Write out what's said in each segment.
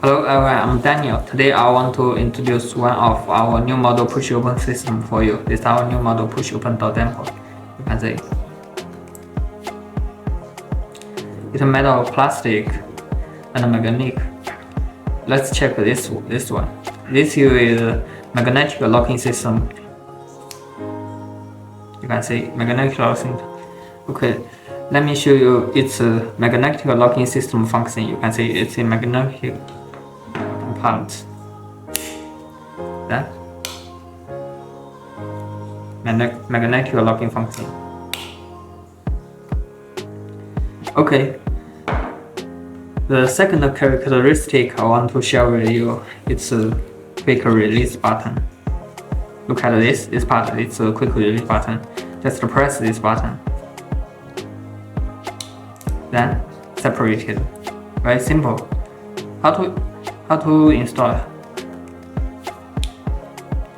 Hello everyone, I'm Daniel. Today I want to introduce one of our new model push open system for you. This is our new model push open door damper. You can see it's made of plastic and magnetic. Let's check this one. This is magnetic locking system. You can see magnetic locking. Okay, let me show you its magnetic locking system function. You can see it's a magnetic part. That magnetic locking function. Okay. The second characteristic I want to share with you is a quick release button. Look at this part. It's a quick release button. Just press this button. Then separate it. Very simple. How to install?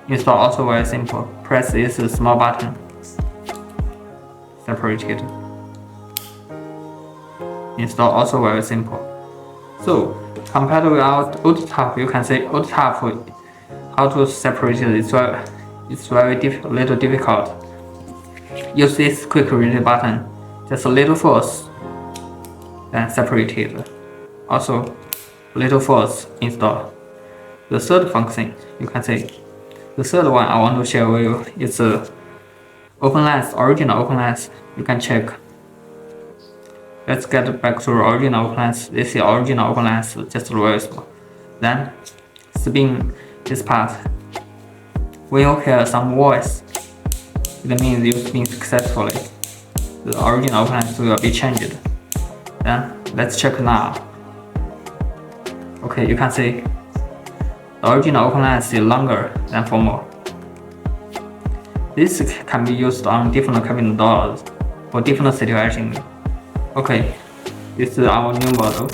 Install also very simple. Press this small button. Separate it. Install also very simple. So compared with our old type, you can see old type how to separate it. It's very little difficult. Use this quick release button. Just a little force. Then separate it. Also little force install. The third function, you can see. The third one I want to share with you is open lens, original open lens. You can check. Let's get back to original open lens. This is original open lens, just reversible. Then spin this part. When you hear some voice, it means you spin successfully. The original open lens will be changed. Then let's check now. Okay, you can see the original open lens is longer than formal. This can be used on different cabinet doors for different situations. Okay, this is our new model.